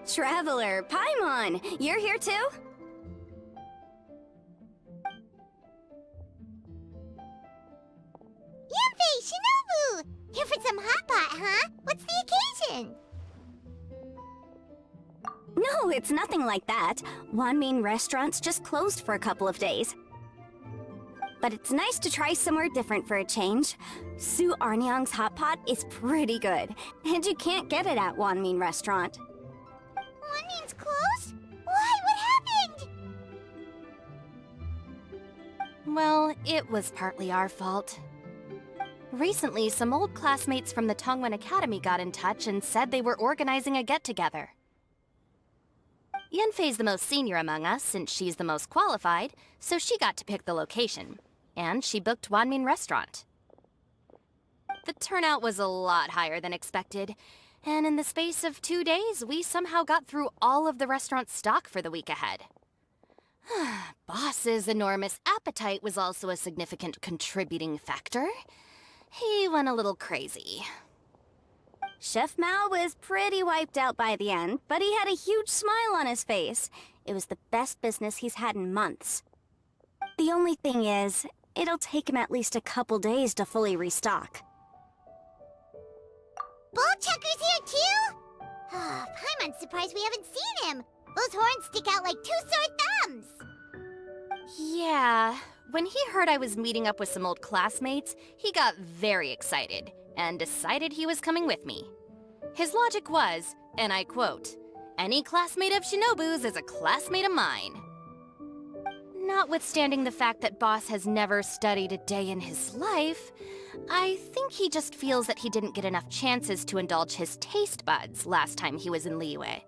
Traveler, Paimon, you're here too? Yanfei, Shinobu! Here for some hot pot, huh? What's the occasion? No, it's nothing like that. Wanmin restaurant's just closed for a couple of days. But it's nice to try somewhere different for a change. Su Arnyang's hot pot is pretty good, and you can't get it at Wanmin restaurant. Wanmin's closed? Why? What happened? Well, it was partly our fault. Recently, some old classmates from the Tongwen Academy got in touch and said they were organizing a get-together. Yanfei's the most senior among us, since she's the most qualified, so she got to pick the location. And she booked Wanmin Restaurant. The turnout was a lot higher than expected, and in the space of 2 days, we somehow got through all of the restaurant's stock for the week ahead. Boss's enormous appetite was also a significant contributing factor. He went a little crazy. Chef Mao was pretty wiped out by the end, but he had a huge smile on his face. It was the best business he's had in months. The only thing is, it'll take him at least a couple days to fully restock. Bullchucker's here too? Paimon's surprised we haven't seen him. Those horns stick out like 2 sore thumbs. Yeah, when he heard I was meeting up with some old classmates, he got very excited and decided he was coming with me. His logic was, and I quote, "Any classmate of Shinobu's is a classmate of mine." Notwithstanding the fact that Boss has never studied a day in his life, I think he just feels that he didn't get enough chances to indulge his taste buds last time he was in Liyue.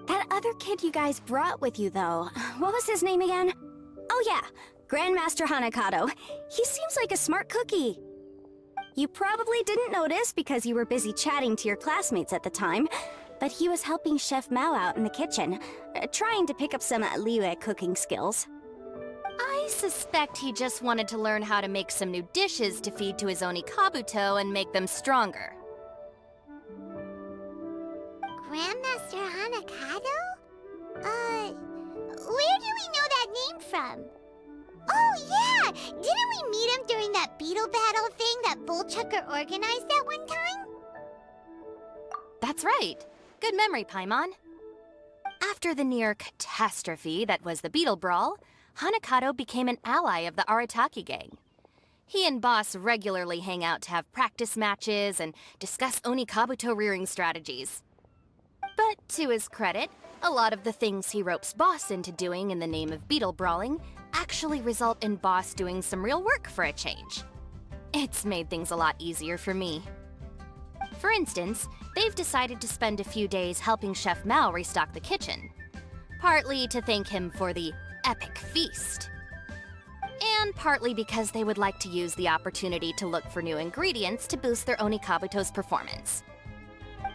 That other kid you guys brought with you, though, what was his name again? Oh yeah, Grandmaster Hanakado. He seems like a smart cookie. You probably didn't notice because you were busy chatting to your classmates at the time, but he was helping Chef Mao out in the kitchen, trying to pick up some Liyue cooking skills. I suspect he just wanted to learn how to make some new dishes to feed to his Onikabuto and make them stronger. Grandmaster Hanakado? Where do we know that name from? Oh yeah! Didn't we meet him during that beetle battle thing that Bullchucker organized that one time? That's right. Good memory, Paimon. After the near catastrophe that was the Beetle Brawl, Hanakado became an ally of the Arataki gang. He and Boss regularly hang out to have practice matches and discuss Onikabuto rearing strategies. But to his credit, a lot of the things he ropes Boss into doing in the name of beetle brawling actually result in Boss doing some real work for a change. It's made things a lot easier for me. For instance, they've decided to spend a few days helping Chef Mao restock the kitchen. Partly to thank him for the epic feast. And partly because they would like to use the opportunity to look for new ingredients to boost their Onikabuto's performance.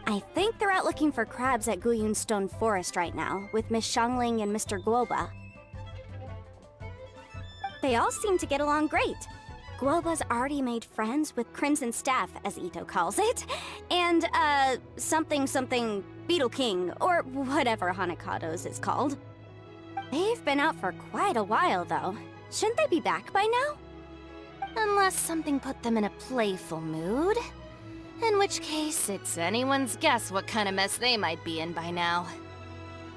I think they're out looking for crabs at Guyun Stone Forest right now, with Miss Shangling and Mr. Guoba. They all seem to get along great. Guoba's already made friends with Crimson Staff, as Ito calls it, and, something Beetle King, or whatever Hanakado's is called. They've been out for quite a while, though. Shouldn't they be back by now? Unless something put them in a playful mood. In which case, it's anyone's guess what kind of mess they might be in by now.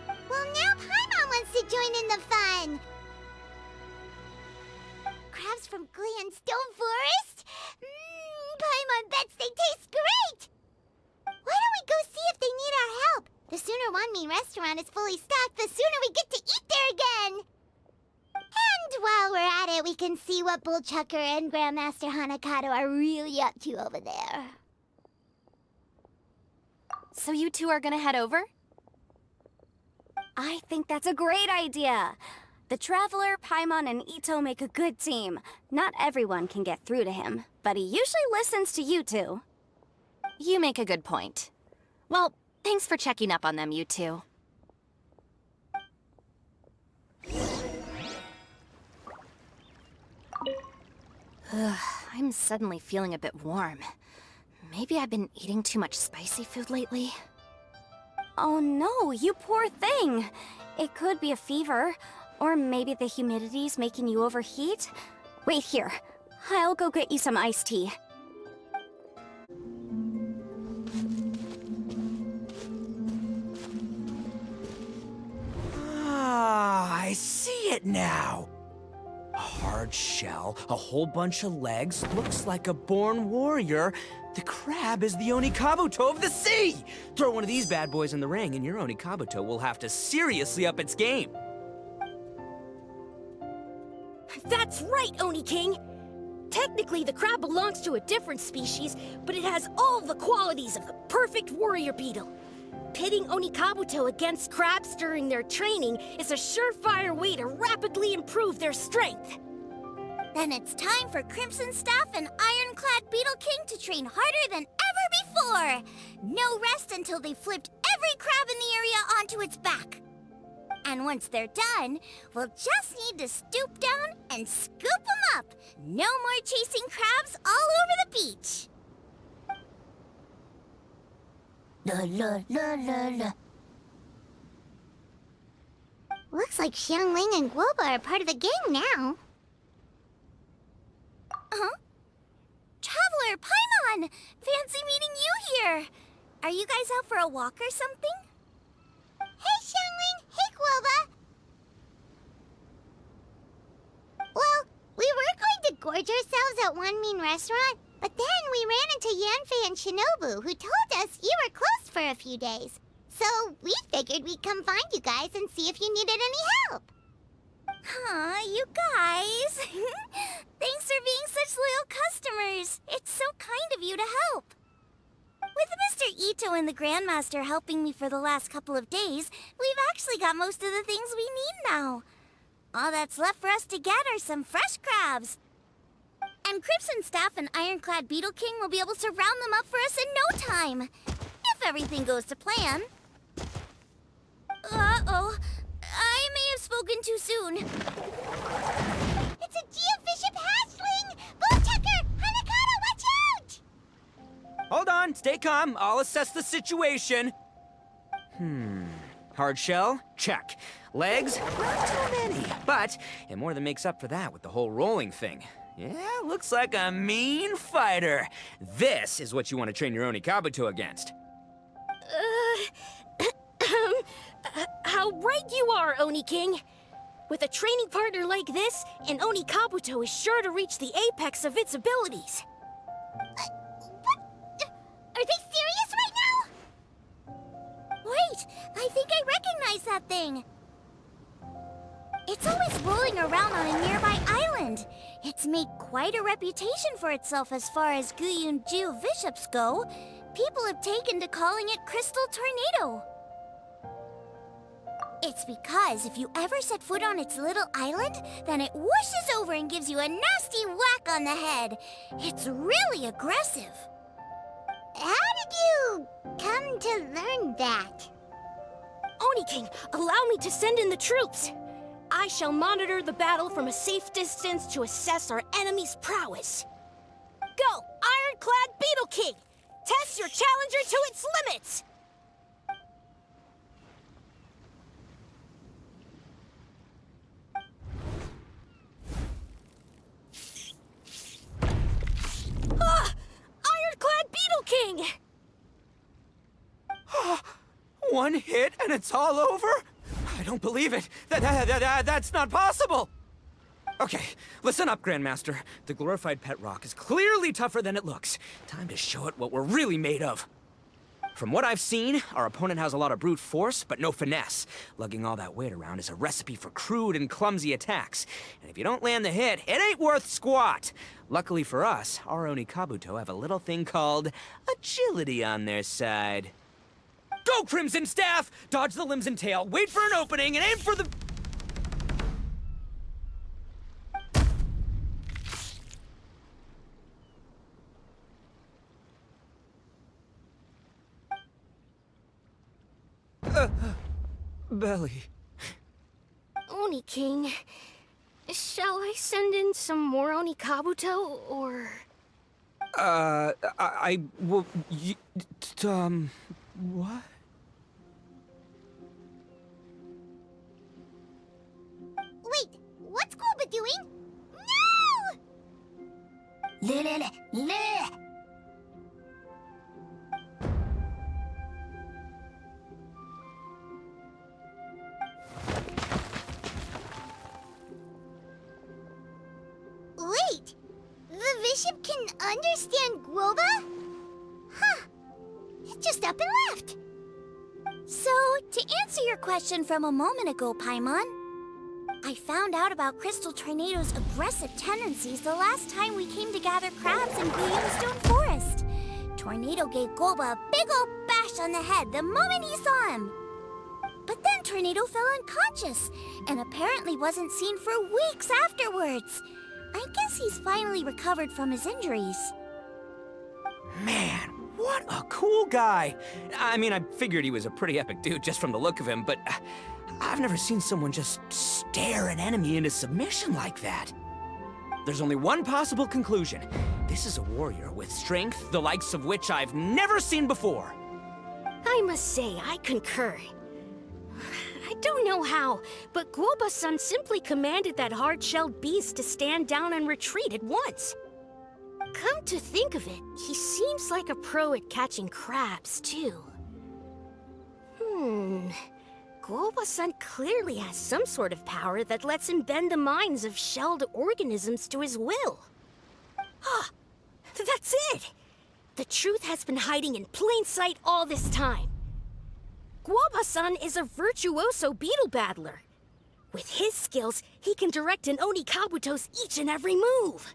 Well, now Paimon wants to join in the fun! Crabs from Guyun Stone Forest? Paimon bets they taste great! Why don't we go see if they need our help? The sooner Wanmin Restaurant is fully stocked, the sooner we get to eat there again! And while we're at it, we can see what Bullchucker and Grandmaster Hanakado are really up to over there. So you two are gonna head over? I think that's a great idea. The Traveler, Paimon, and Ito make a good team. Not everyone can get through to him, but he usually listens to you two. You make a good point. Well, thanks for checking up on them, you two. I'm suddenly feeling a bit warm. Maybe I've been eating too much spicy food lately? Oh no, you poor thing. It could be a fever, or maybe the humidity's making you overheat. Wait here. I'll go get you some iced tea. Ah, I see it now. A hard shell, a whole bunch of legs, looks like a born warrior. The crab is the Onikabuto of the sea! Throw one of these bad boys in the ring and your Onikabuto will have to seriously up its game. That's right, Oni King! Technically, the crab belongs to a different species, but it has all the qualities of the perfect warrior beetle. Pitting Onikabuto against crabs during their training is a surefire way to rapidly improve their strength. Then it's time for Crimson Staff and Ironclad Beetle King to train harder than ever before. No rest until they've flipped every crab in the area onto its back. And once they're done, we'll just need to stoop down and scoop them up. No more chasing crabs all over the beach. La la la la la. Looks like Xiangling and Guoba are part of the gang now. Huh? Traveler, Paimon! Fancy meeting you here! Are you guys out for a walk or something? Hey, Xiangling! Hey, Guoba! Well, we were going to gorge ourselves at one mean restaurant, but then we ran into Yanfei and Shinobu, who told us you were closed for a few days. So we figured we'd come find you guys and see if you needed any help. Aw, you guys. Thanks for being such loyal customers. It's so kind of you to help. With Mr. Ito and the Grandmaster helping me for the last couple of days, we've actually got most of the things we need now. All that's left for us to get are some fresh crabs. And Crimson Staff and Ironclad Beetle King will be able to round them up for us in no time. If everything goes to plan. Uh-oh. I may have spoken too soon. It's a Geobishop hatchling! Bullchucker! Hanakata, watch out! Hold on, stay calm. I'll assess the situation. Hard shell? Check. Legs? Not too many. But it more than makes up for that with the whole rolling thing. Yeah, looks like a mean fighter. This is what you want to train your Onikabuto against. How right you are, Oni King! With a training partner like this, an Onikabuto is sure to reach the apex of its abilities. What? Are they serious right now? Wait, I think I recognize that thing. It's always rolling around on a nearby island. It's made quite a reputation for itself as far as Guyun Geobishops go. People have taken to calling it Crystal Tornado. It's because if you ever set foot on its little island, then it whooshes over and gives you a nasty whack on the head. It's really aggressive. How did you come to learn that? Oni King, allow me to send in the troops. I shall monitor the battle from a safe distance to assess our enemy's prowess. Go, Ironclad Beetle King! Test your challenger to its limits! Ah! Ironclad Beetle King! One hit and it's all over? I don't believe it. That's not possible. Okay, listen up, Grandmaster. The glorified pet rock is clearly tougher than it looks. Time to show it what we're really made of. From what I've seen, our opponent has a lot of brute force, but no finesse. Lugging all that weight around is a recipe for crude and clumsy attacks. And if you don't land the hit, it ain't worth squat. Luckily for us, our Onikabuto have a little thing called agility on their side. Go, Crimson Staff! Dodge the limbs and tail, wait for an opening, and aim for the... belly. Oni King, shall I send in some more Onikabuto, or...? What? Wait! The bishop can understand Guoba? Huh. It just up and left. So, to answer your question from a moment ago, Paimon, I found out about Crystal Tornado's aggressive tendencies the last time we came to gather crabs in Greenstone Forest. Tornado gave Guoba a big old bash on the head the moment he saw him. But then Tornado fell unconscious and apparently wasn't seen for weeks afterwards. I guess he's finally recovered from his injuries. Man, what a cool guy. I mean, I figured he was a pretty epic dude just from the look of him, but I've never seen someone just stare an enemy into submission like that. There's only one possible conclusion. This is a warrior with strength, the likes of which I've never seen before. I must say, I concur. I don't know how, but Guoba-san simply commanded that hard-shelled beast to stand down and retreat at once. Come to think of it, he seems like a pro at catching crabs, too. Guoba-san clearly has some sort of power that lets him bend the minds of shelled organisms to his will. Ah, that's it! The truth has been hiding in plain sight all this time. Guoba-san is a virtuoso beetle battler. With his skills, he can direct an Oni Kabuto's each and every move.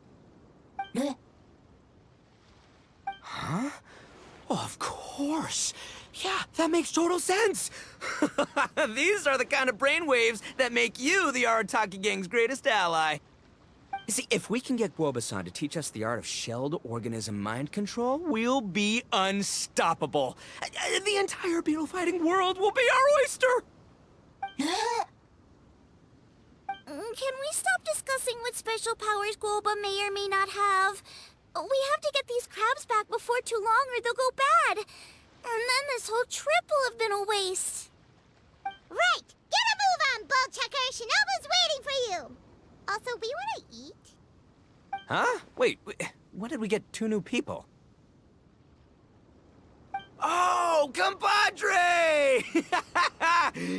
Huh? Oh, of course. Yeah, that makes total sense. These are the kind of brainwaves that make you the Arataki gang's greatest ally. You see, if we can get Guoba-san to teach us the art of shelled organism mind control, we'll be unstoppable. The entire beetle fighting world will be our oyster! Can we stop discussing what special powers Guoba may or may not have? We have to get these crabs back before too long or they'll go bad. And then this whole trip will have been a waste. Right! Get a move on, Bullchucker! Shinobu's waiting for you! Also, we want to eat? Huh? Wait, when did we get 2 new people? Oh, compadre!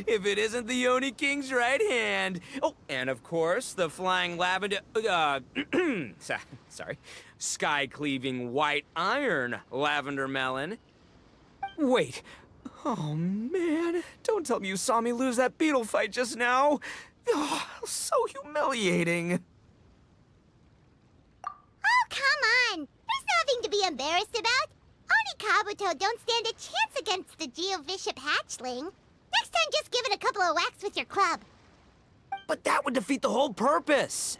If it isn't the Oni King's right hand. Oh, and of course, the flying lavender... sorry. Sky-cleaving white iron lavender melon. Wait. Oh, man. Don't tell me you saw me lose that beetle fight just now. Oh, so humiliating. Oh, come on! There's nothing to be embarrassed about. Oni Kabuto don't stand a chance against the Geo-Bishop hatchling. Next time, just give it a couple of whacks with your club. But that would defeat the whole purpose.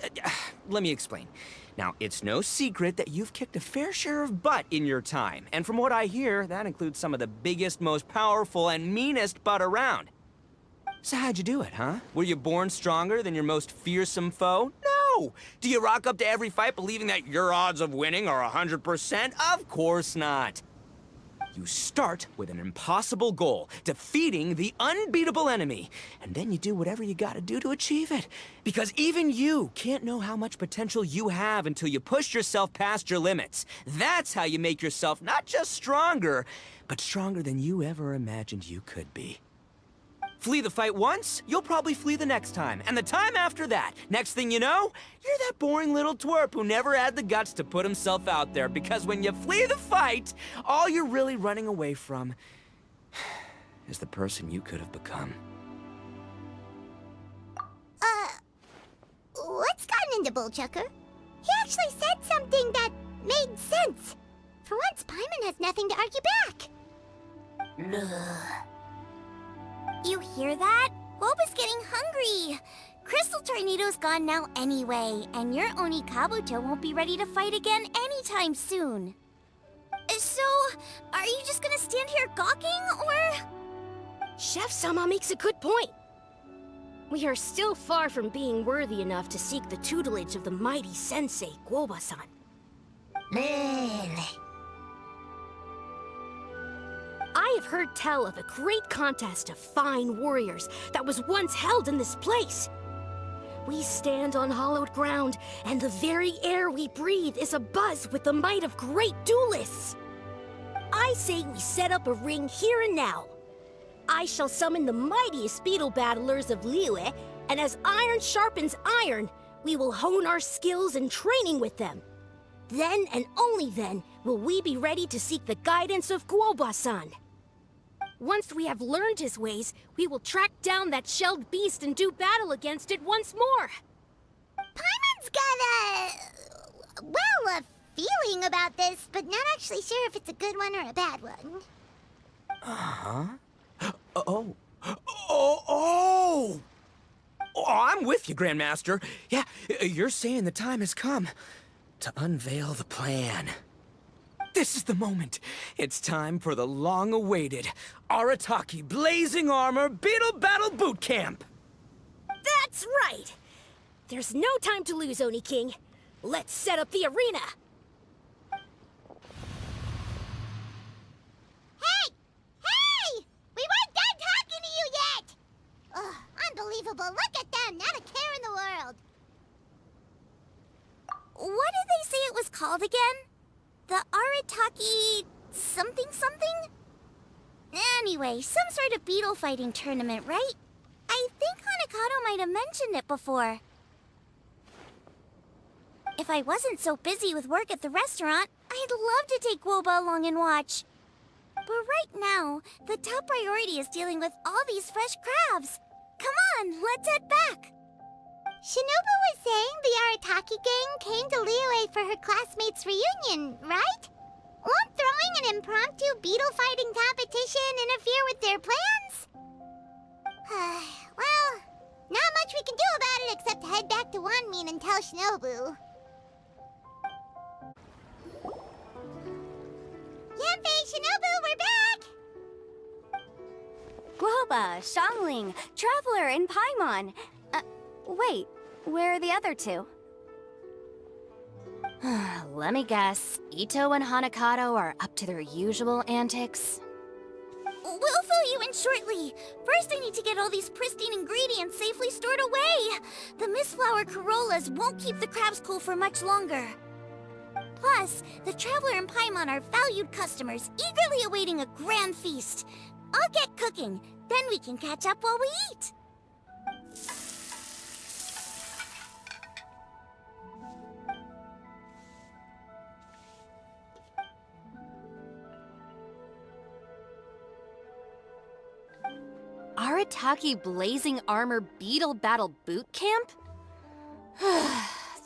Let me explain. Now, it's no secret that you've kicked a fair share of butt in your time. And from what I hear, that includes some of the biggest, most powerful, and meanest butt around. So how'd you do it, huh? Were you born stronger than your most fearsome foe? No! Do you rock up to every fight believing that your odds of winning are 100%? Of course not. You start with an impossible goal, defeating the unbeatable enemy. And then you do whatever you gotta do to achieve it. Because even you can't know how much potential you have until you push yourself past your limits. That's how you make yourself not just stronger, but stronger than you ever imagined you could be. Flee the fight once, you'll probably flee the next time. And the time after that, next thing you know, you're that boring little twerp who never had the guts to put himself out there. Because when you flee the fight, all you're really running away from is the person you could have become. What's gotten into Bullchucker? He actually said something that made sense. For once, Paimon has nothing to argue back. You hear that? Guoba's getting hungry. Crystal Tornado's gone now anyway, and your Oni Kabuto won't be ready to fight again anytime soon. So, are you just gonna stand here gawking, or...? Chef-sama makes a good point. We are still far from being worthy enough to seek the tutelage of the mighty sensei, Guoba-san. I have heard tell of a great contest of fine warriors that was once held in this place. We stand on hallowed ground, and the very air we breathe is abuzz with the might of great duelists. I say we set up a ring here and now. I shall summon the mightiest beetle battlers of Liyue, and as iron sharpens iron, we will hone our skills and training with them. Then and only then will we be ready to seek the guidance of Guoba-san. Once we have learned his ways, we will track down that shelled beast and do battle against it once more. Paimon's got a feeling about this, but not actually sure if it's a good one or a bad one. Oh, I'm with you, Grandmaster. Yeah, you're saying the time has come to unveil the plan. This is the moment. It's time for the long-awaited Arataki Blazing Armor Beetle Battle Boot Camp. That's right! There's no time to lose, Oni King. Let's set up the arena! Hey! We weren't done talking to you yet! Ugh, unbelievable. Look at them, not a care in the world. What did they say it was called again? The Arataki something? Anyway, some sort of beetle fighting tournament, right? I think Hanakato might have mentioned it before. If I wasn't so busy with work at the restaurant, I'd love to take Guoba along and watch. But right now, the top priority is dealing with all these fresh crabs. Come on, let's head back. Shinobu was saying the Arataki gang came to Liyue for her classmates' reunion, right? Won't throwing an impromptu beetle fighting competition interfere with their plans? Well, not much we can do about it except head back to Wanmin and tell Shinobu. Yanfei, Shinobu, we're back! Guoba, Xiangling, Traveler, and Paimon. Wait, where are the other two? Let me guess. Ito and Hanakato are up to their usual antics. We'll fill you in shortly. First, I need to get all these pristine ingredients safely stored away. The mistflower corollas won't keep the crabs cool for much longer. Plus, the Traveler and Paimon are valued customers, eagerly awaiting a grand feast. I'll get cooking, then we can catch up while we eat. Arataki Blazing Armor Beetle Battle Boot Camp?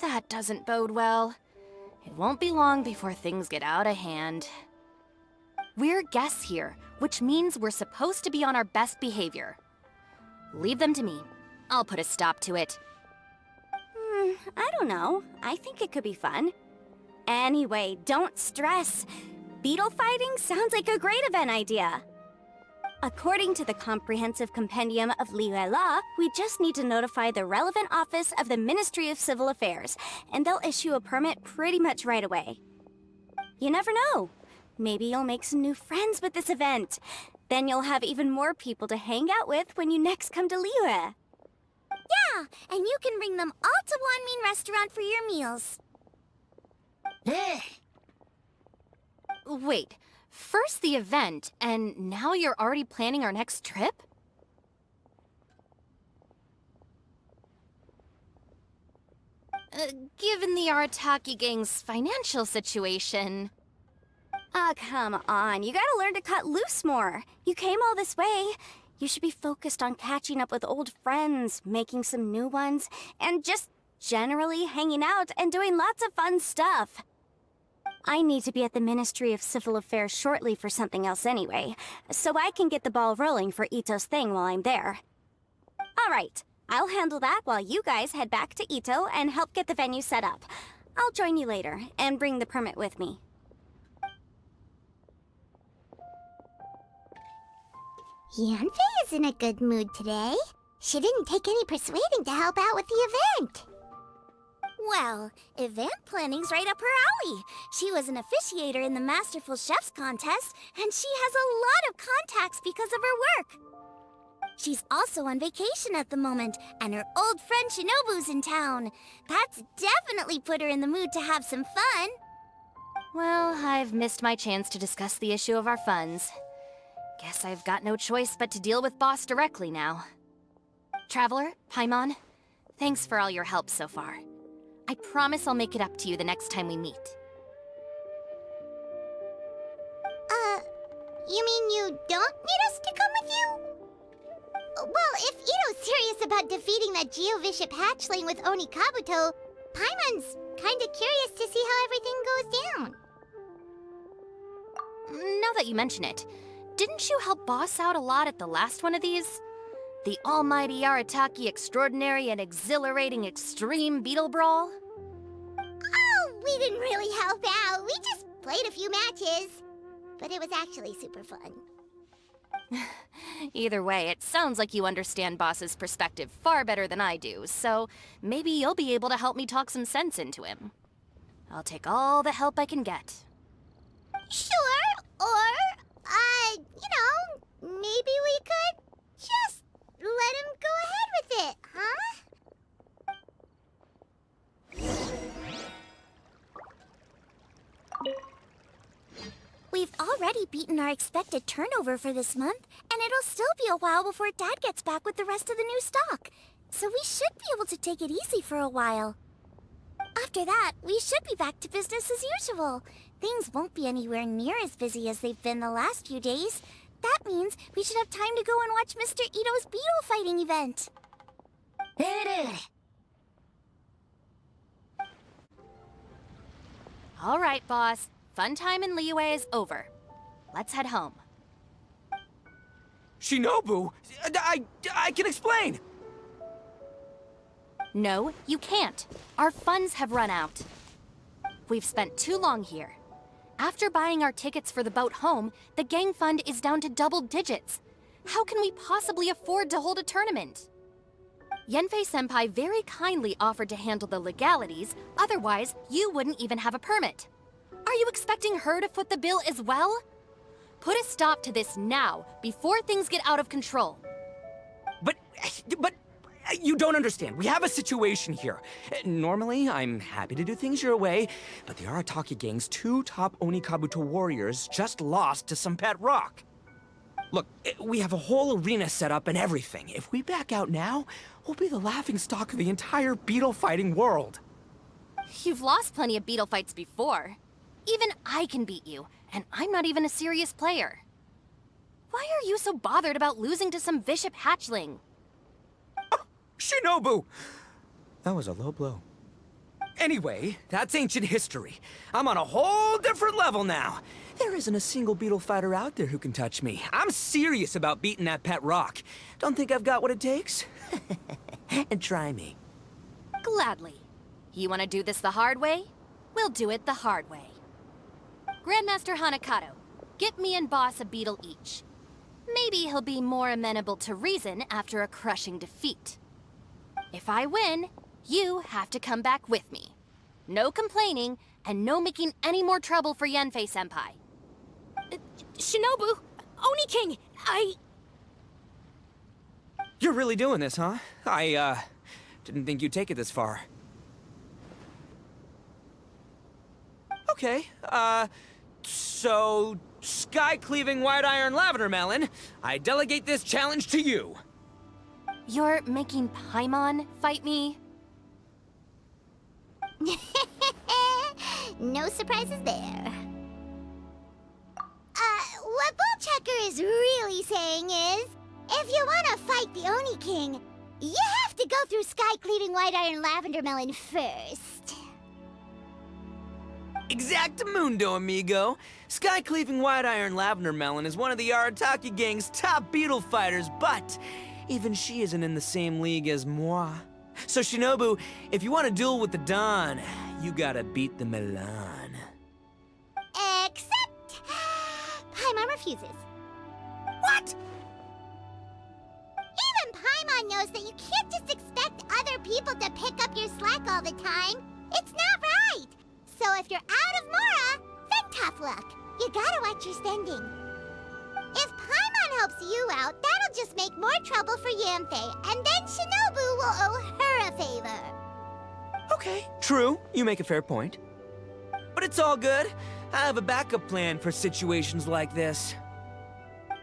That doesn't bode well. It won't be long before things get out of hand. We're guests here, which means we're supposed to be on our best behavior. Leave them to me. I'll put a stop to it. I don't know. I think it could be fun. Anyway, don't stress. Beetle fighting sounds like a great event idea. According to the Comprehensive Compendium of Liyue Law, we just need to notify the relevant office of the Ministry of Civil Affairs, and they'll issue a permit pretty much right away. You never know. Maybe you'll make some new friends with this event. Then you'll have even more people to hang out with when you next come to Liyue. Yeah, and you can bring them all to Wanmin Restaurant for your meals. Wait, first the event, and now you're already planning our next trip? Given the Arataki gang's financial situation... Ah, come on. You gotta learn to cut loose more. You came all this way. You should be focused on catching up with old friends, making some new ones, and just generally hanging out and doing lots of fun stuff. I need to be at the Ministry of Civil Affairs shortly for something else anyway, so I can get the ball rolling for Ito's thing while I'm there. All right, I'll handle that while you guys head back to Ito and help get the venue set up. I'll join you later and bring the permit with me. Yanfei is in a good mood today. She didn't take any persuading to help out with the event. Well, event planning's right up her alley. She was an officiator in the Masterful Chefs contest, and she has a lot of contacts because of her work. She's also on vacation at the moment, and her old friend Shinobu's in town. That's definitely put her in the mood to have some fun. Well, I've missed my chance to discuss the issue of our funds. Guess I've got no choice but to deal with Boss directly now. Traveler, Paimon, thanks for all your help so far. I promise I'll make it up to you the next time we meet. You mean you don't need us to come with you? Well, if Ito's serious about defeating that Geovishap hatchling with Oni Kabuto, Paimon's kinda curious to see how everything goes down. Now that you mention it, didn't you help Boss out a lot at the last one of these? The almighty Arataki extraordinary and exhilarating extreme beetle brawl? Oh, we didn't really help out. We just played a few matches. But it was actually super fun. Either way, it sounds like you understand Boss's perspective far better than I do, so maybe you'll be able to help me talk some sense into him. I'll take all the help I can get. Sure, or, maybe we could just let him go ahead with it, huh? We've already beaten our expected turnover for this month, and it'll still be a while before Dad gets back with the rest of the new stock. So we should be able to take it easy for a while. After that, we should be back to business as usual. Things won't be anywhere near as busy as they've been the last few days. That means we should have time to go and watch Mr. Ito's beetle fighting event. All right, Boss. Fun time in Liyue is over. Let's head home. Shinobu? I can explain! No, you can't. Our funds have run out. We've spent too long here. After buying our tickets for the boat home, the gang fund is down to double digits. How can we possibly afford to hold a tournament? Yenfei-senpai very kindly offered to handle the legalities, otherwise you wouldn't even have a permit. Are you expecting her to foot the bill as well? Put a stop to this now, before things get out of control. But you don't understand. We have a situation here. Normally, I'm happy to do things your way, but the Arataki gang's 2 top Oni Kabuto warriors just lost to some pet rock. Look, we have a whole arena set up and everything. If we back out now, we'll be the laughingstock of the entire beetle fighting world. You've lost plenty of beetle fights before. Even I can beat you, and I'm not even a serious player. Why are you so bothered about losing to some Vishap hatchling? Shinobu! That was a low blow. Anyway, that's ancient history. I'm on a whole different level now. There isn't a single beetle fighter out there who can touch me. I'm serious about beating that pet rock. Don't think I've got what it takes? And try me. Gladly. You want to do this the hard way? We'll do it the hard way. Grandmaster Hanakato, get me and Boss a beetle each. Maybe he'll be more amenable to reason after a crushing defeat. If I win, you have to come back with me. No complaining, and no making any more trouble for Yenfei-senpai. Shinobu! Oni King! You're really doing this, huh? I didn't think you'd take it this far. Okay, so, sky-cleaving white-iron lavender melon, I delegate this challenge to you. You're making Paimon fight me? No surprises there. What Bullchecker is really saying is, if you want to fight the Oni King, you have to go through sky-cleaving white-iron lavender melon first. Exactamundo, amigo. Sky-cleaving white-iron lavender melon is one of the Arataki gang's top beetle fighters, but even she isn't in the same league as moi. So Shinobu, if you want to duel with the Don, you gotta beat the Milan. Except... Paimon refuses. What? Even Paimon knows that you can't just expect other people to pick up your slack all the time. It's not right. So if you're out of Mora, then tough luck. You gotta watch your spending. If Paimon helps you out, that'll just make more more trouble for Yanfei, and then Shinobu will owe her a favor. Okay, true. You make a fair point. But it's all good. I have a backup plan for situations like this.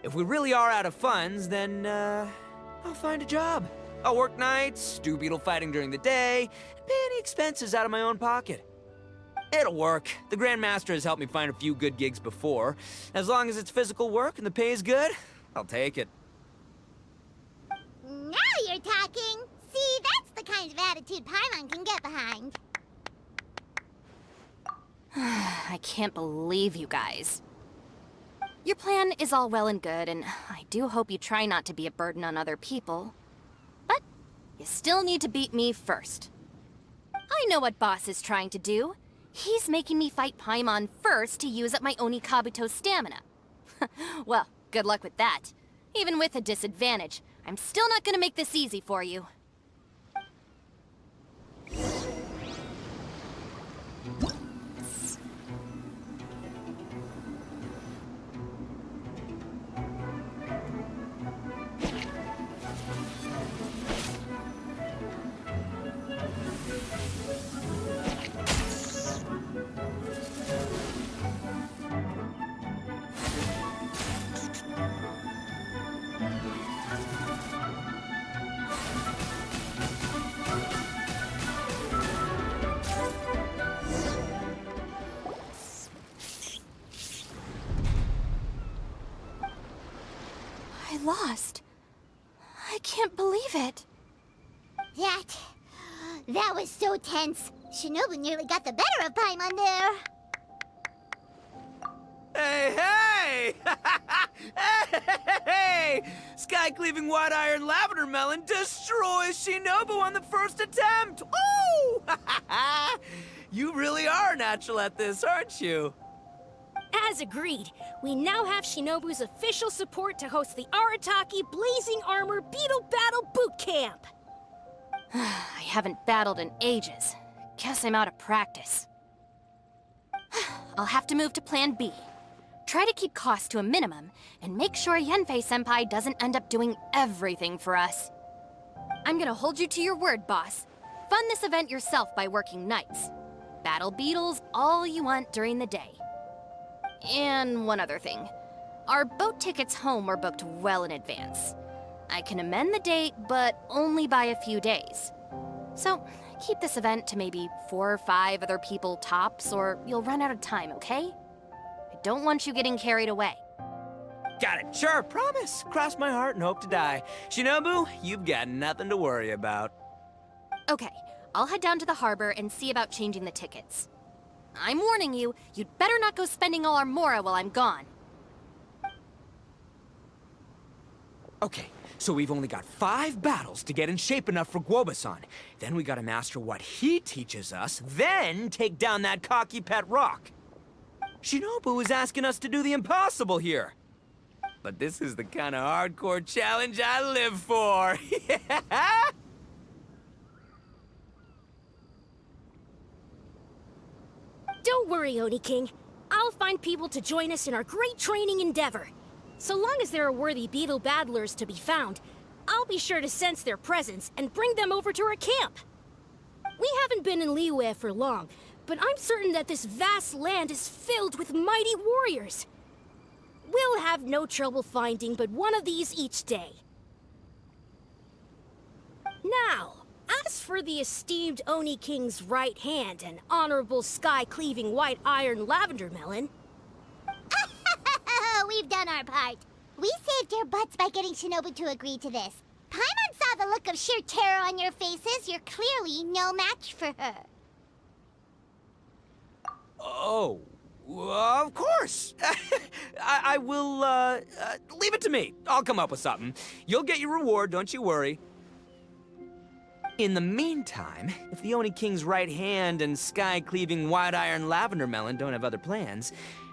If we really are out of funds, then, I'll find a job. I'll work nights, do beetle fighting during the day, and pay any expenses out of my own pocket. It'll work. The Grandmaster has helped me find a few good gigs before. As long as it's physical work and the pay is good, I'll take it. Now you're talking. See, that's the kind of attitude Paimon can get behind. I can't believe you guys. Your plan is all well and good, and I do hope you try not to be a burden on other people. But you still need to beat me first. I know what Boss is trying to do. He's making me fight Paimon first to use up my Oni Kabuto's stamina. Well, good luck with that. Even with a disadvantage, I'm still not gonna make this easy for you. I lost. I can't believe it. That was so tense. Shinobu nearly got the better of Paimon there. Hey, hey! Hey! Sky-cleaving white iron lavender melon destroys Shinobu on the first attempt! Woo! You really are natural at this, aren't you? As agreed, we now have Shinobu's official support to host the Arataki Blazing Armor Beetle Battle Boot Camp. I haven't battled in ages. Guess I'm out of practice. I'll have to move to Plan B. Try to keep costs to a minimum, and make sure Yanfei-senpai doesn't end up doing everything for us. I'm gonna hold you to your word, boss. Fund this event yourself by working nights. Battle beetles all you want during the day. And one other thing. Our boat tickets home were booked well in advance. I can amend the date, but only by a few days. So, keep this event to maybe 4 or 5 other people tops, or you'll run out of time, okay? I don't want you getting carried away. Got it, sure, promise. Cross my heart and hope to die. Shinobu, you've got nothing to worry about. Okay, I'll head down to the harbor and see about changing the tickets. I'm warning you, you'd better not go spending all our mora while I'm gone. Okay, so we've only got 5 battles to get in shape enough for Guoba-san. Then we gotta master what he teaches us, then take down that cocky pet rock. Shinobu is asking us to do the impossible here. But this is the kind of hardcore challenge I live for. Yeah! Don't worry, Oni King. I'll find people to join us in our great training endeavor. So long as there are worthy beetle battlers to be found, I'll be sure to sense their presence and bring them over to our camp. We haven't been in Liyue for long, but I'm certain that this vast land is filled with mighty warriors. We'll have no trouble finding but one of these each day. Now, as for the esteemed Oni King's right hand and honorable sky-cleaving white iron lavender melon... We've done our part. We saved your butts by getting Shinobu to agree to this. Paimon saw the look of sheer terror on your faces. You're clearly no match for her. Oh, of course. I will, leave it to me. I'll come up with something. You'll get your reward, don't you worry. In the meantime, if the Oni King's right hand and sky-cleaving white iron lavender melon don't have other plans,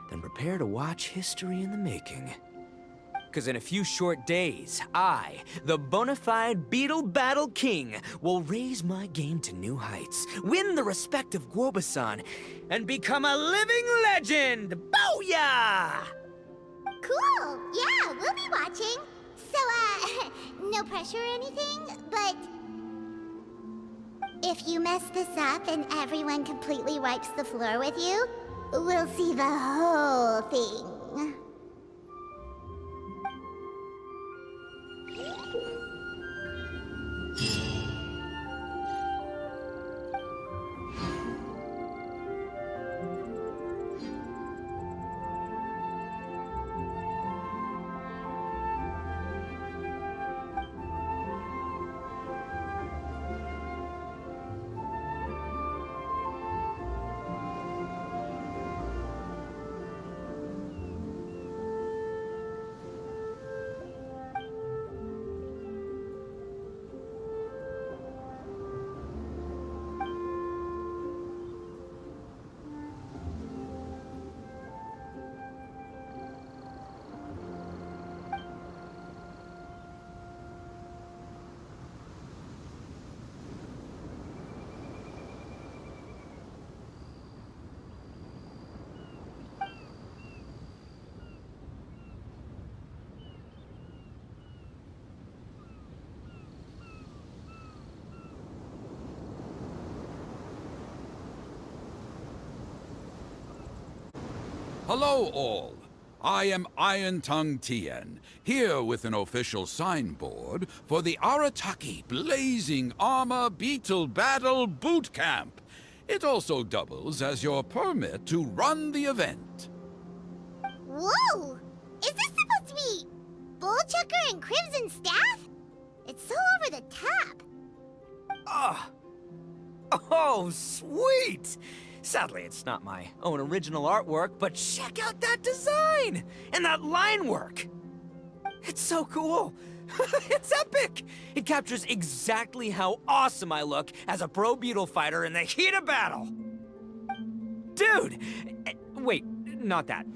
then prepare to watch history in the making. Because in a few short days, I, the bona fide Beetle Battle King, will raise my game to new heights, win the respect of Guoba-san, and become a living legend! Booyah! Cool. Yeah, we'll be watching. So, no no pressure or anything, but if you mess this up and everyone completely wipes the floor with you, we'll see the whole thing. Hello, all. I am Iron Tongue Tien, here with an official signboard for the Arataki Blazing Armor Beetle Battle Boot Camp. It also doubles as your permit to run the event. Whoa! Is this supposed to be Bullchucker and Crimson Staff? It's so over the top. Ah. Oh, sweet! Sadly, it's not my own original artwork, but check out that design! And that line work! It's so cool! It's epic! It captures exactly how awesome I look as a pro beetle fighter in the heat of battle! Dude! Wait, not that.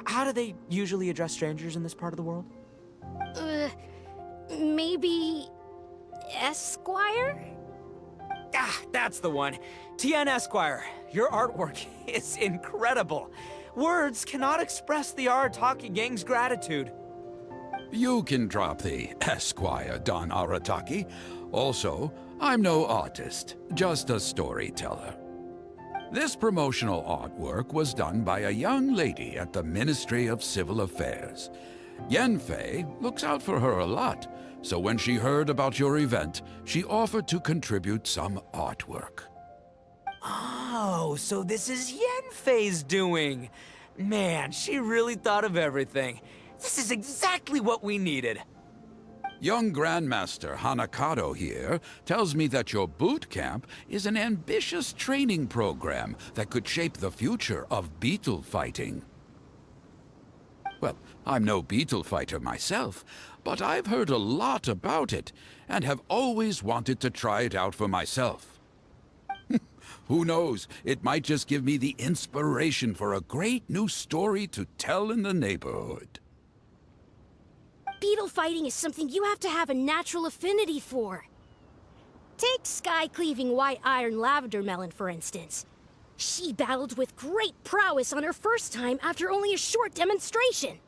How do they usually address strangers in this part of the world? Maybe Esquire? Ah, that's the one. Tien Esquire, your artwork is incredible. Words cannot express the Arataki gang's gratitude. You can drop the Esquire, Don Arataki. Also, I'm no artist, just a storyteller. This promotional artwork was done by a young lady at the Ministry of Civil Affairs. Yenfei looks out for her a lot, so when she heard about your event, she offered to contribute some artwork. Oh, so this is Yenfei's doing. Man, she really thought of everything. This is exactly what we needed. Young Grandmaster Hanakado here tells me that your boot camp is an ambitious training program that could shape the future of beetle fighting. Well, I'm no beetle fighter myself, but I've heard a lot about it and have always wanted to try it out for myself. Who knows, it might just give me the inspiration for a great new story to tell in the neighborhood. Beetle fighting is something you have to have a natural affinity for. Take sky-cleaving white iron lavender melon, for instance. She battled with great prowess on her first time after only a short demonstration.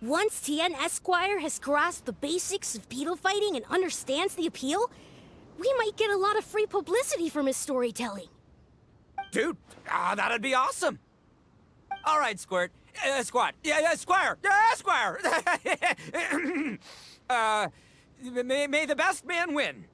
Once Tien Esquire has grasped the basics of beetle fighting and understands the appeal, we might get a lot of free publicity from his storytelling. Dude, that'd be awesome. All right, Squirt. Squad. Yeah, Squire. Squire. May the best man win.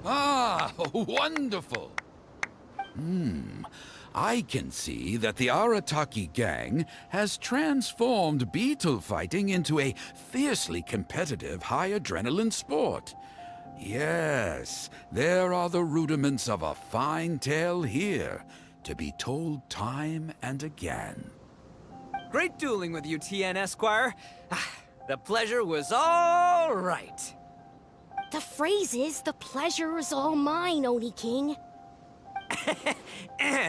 Ah, wonderful! I can see that the Arataki gang has transformed beetle fighting into a fiercely competitive high-adrenaline sport. Yes, there are the rudiments of a fine tale here, to be told time and again. Great dueling with you, TN Esquire. The pleasure was all right. The phrase is, the pleasure is all mine, Oni King.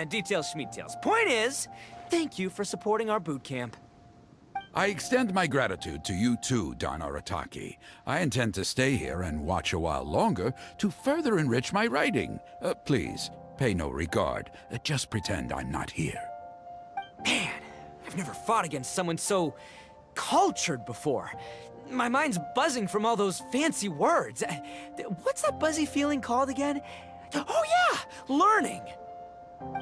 Details schmeetails. Point is, thank you for supporting our boot camp. I extend my gratitude to you too, Don Arataki. I intend to stay here and watch a while longer to further enrich my writing. Please, pay no regard. Just pretend I'm not here. Man, I've never fought against someone so cultured before. My mind's buzzing from all those fancy words. What's that buzzy feeling called again? Oh yeah, learning.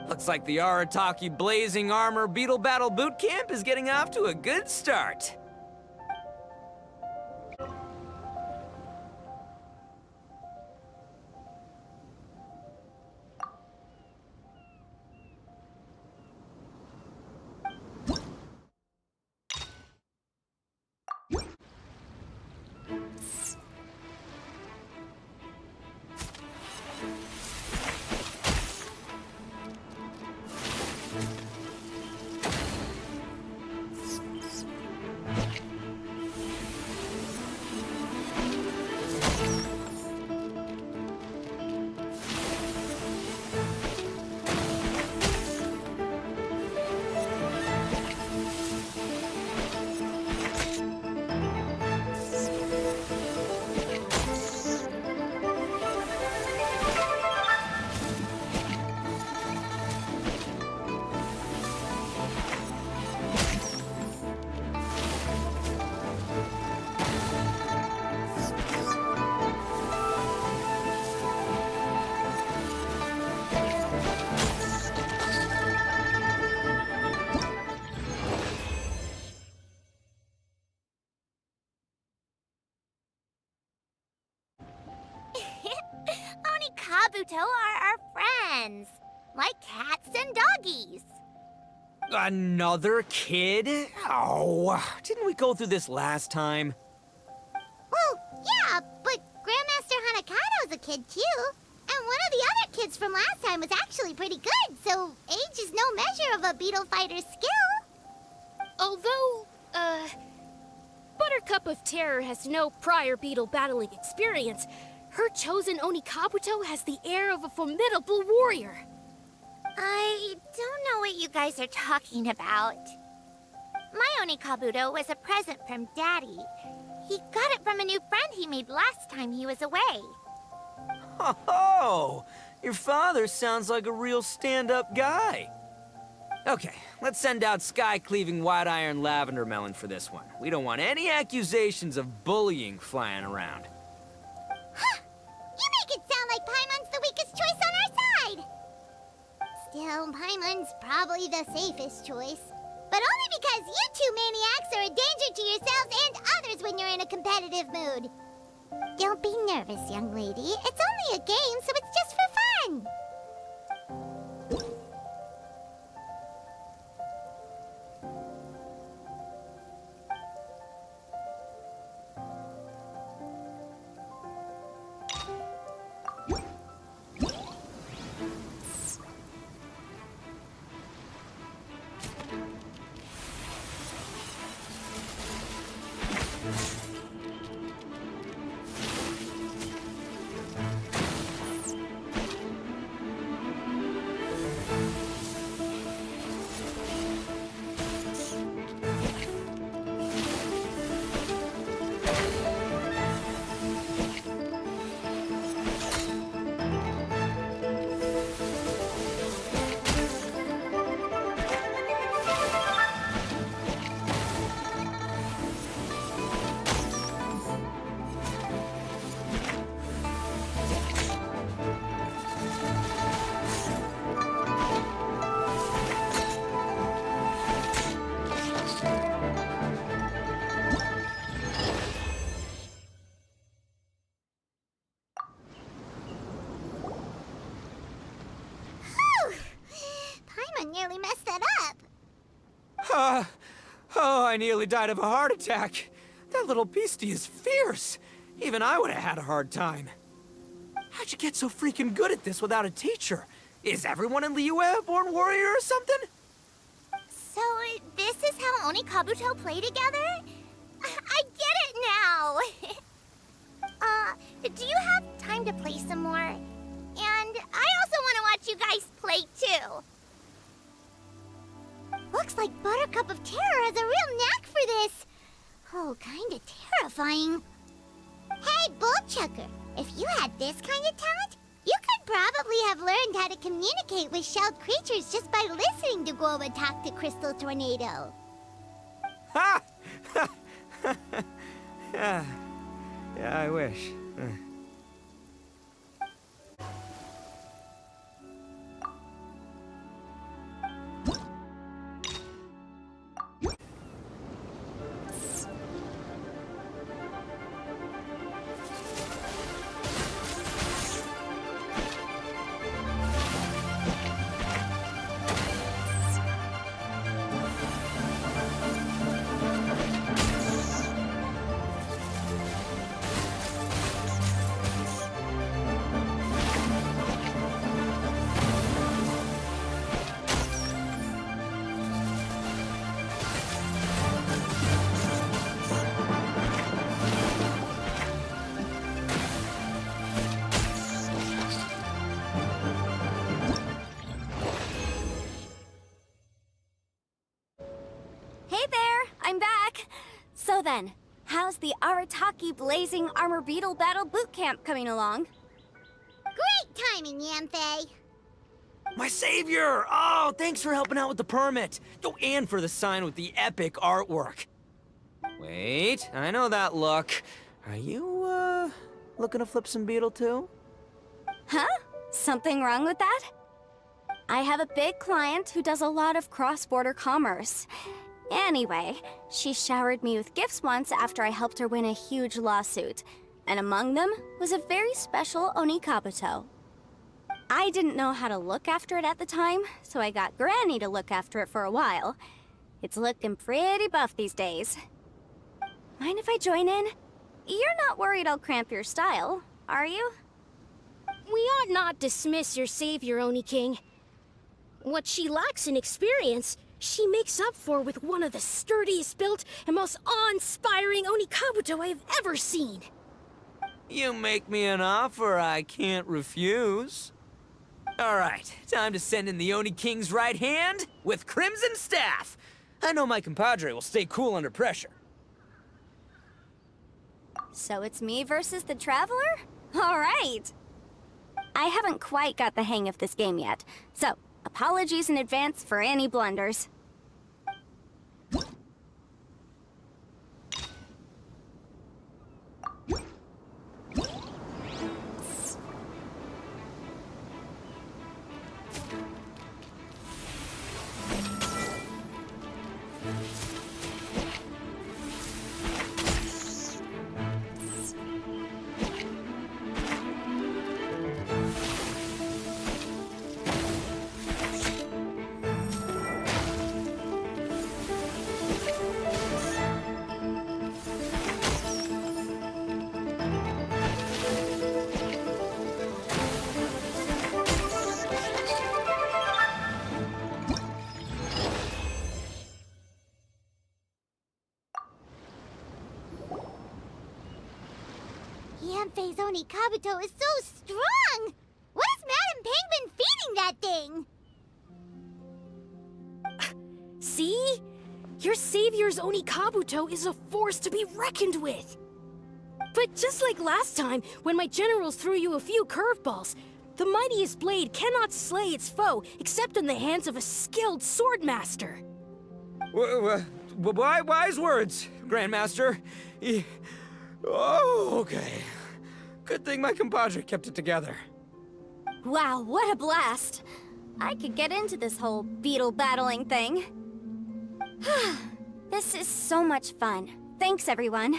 Looks like the Arataki Blazing Armor Beetle Battle Boot Camp is getting off to a good start. Oni Kabuto are our friends, like cats and doggies. Another kid? Oh, didn't we go through this last time? Well, yeah, but Grandmaster Hanakado's a kid too. And one of the other kids from last time was actually pretty good, so age is no measure of a beetle fighter's skill. Although, Buttercup of Terror has no prior beetle battling experience, her chosen Oni Kabuto has the air of a formidable warrior. I don't know what you guys are talking about. My Oni Kabuto was a present from Daddy. He got it from a new friend he made last time he was away. Oh, your father sounds like a real stand-up guy. Okay, let's send out Sky-Cleaving White Iron Lavender Melon for this one. We don't want any accusations of bullying flying around. Huh! You make it sound like Paimon's the weakest choice on our side! Still, Paimon's probably the safest choice. But only because you two maniacs are a danger to yourselves and others when you're in a competitive mood. Don't be nervous, young lady. It's only a game, so it's just for fun. I nearly died of a heart attack. That little beastie is fierce. Even I would have had a hard time. How'd you get so freaking good at this without a teacher? Is everyone in Liyue a born warrior or something? So, this is how Onikabuto play together? I get it now! Do you have time to play some more? And I also want to watch you guys play, too. Looks like Buttercup of Terror has a real knack for this. Oh, kinda terrifying. Hey, Bullchucker, if you had this kind of talent, you could probably have learned how to communicate with shelled creatures just by listening to Guoba talk to Crystal Tornado. Ha! Yeah, I wish. Hey there, I'm back. So then, how's the Arataki Blazing Armor Beetle Battle Boot Camp coming along? Great timing, Yamfei. My savior! Oh, thanks for helping out with the permit. Oh, and for the sign with the epic artwork. Wait, I know that look. Are you, looking to flip some beetle too? Huh? Something wrong with that? I have a big client who does a lot of cross-border commerce. Anyway, she showered me with gifts once after I helped her win a huge lawsuit, and among them was a very special Onikabuto. I didn't know how to look after it at the time, so I got Granny to look after it for a while. It's looking pretty buff these days. Mind if I join in? You're not worried I'll cramp your style, are you? We ought not dismiss your savior, Oni King. What she lacks in experience, she makes up for with one of the sturdiest built and most awe-inspiring Onikabuto I have ever seen. You make me an offer I can't refuse. All right, time to send in the Oni King's right hand with Crimson Staff. I know my compadre will stay cool under pressure. So it's me versus the Traveler? All right. I haven't quite got the hang of this game yet, so apologies in advance for any blunders. Yanfei's Onikabuto is so strong! What is Madame Penguin feeding that thing? See? Your savior's Onikabuto is a force to be reckoned with. But just like last time, when my generals threw you a few curveballs, the mightiest blade cannot slay its foe except in the hands of a skilled swordmaster. Wise words, Grandmaster. Oh, okay. Good thing my compadre kept it together. Wow, what a blast! I could get into this whole beetle battling thing. This is so much fun. Thanks, everyone.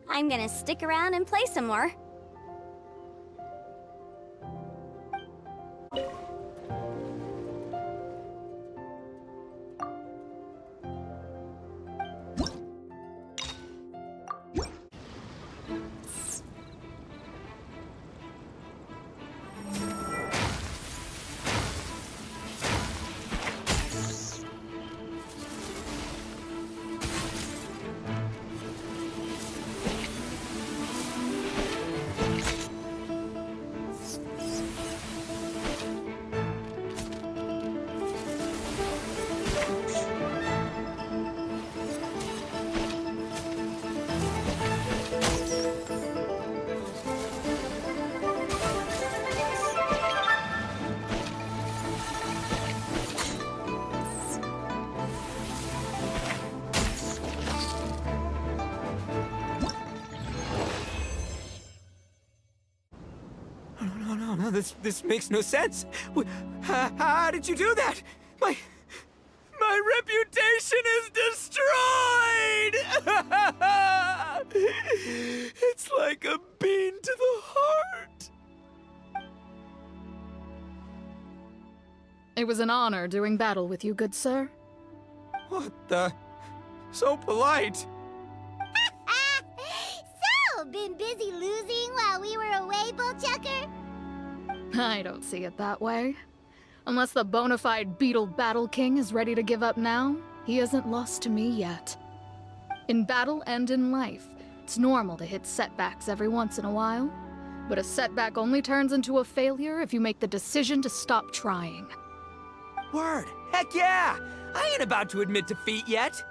I'm gonna stick around and play some more. This makes no sense. How did you do that? My reputation is destroyed! It's like a bean to the heart. It was an honor doing battle with you, good sir. What the? So polite. So, been busy losing while we were away, Bullchucker? I don't see it that way. Unless the bona fide Beetle Battle King is ready to give up now, he hasn't lost to me yet. In battle and in life, it's normal to hit setbacks every once in a while, but a setback only turns into a failure if you make the decision to stop trying. Word. Heck yeah! I ain't about to admit defeat yet.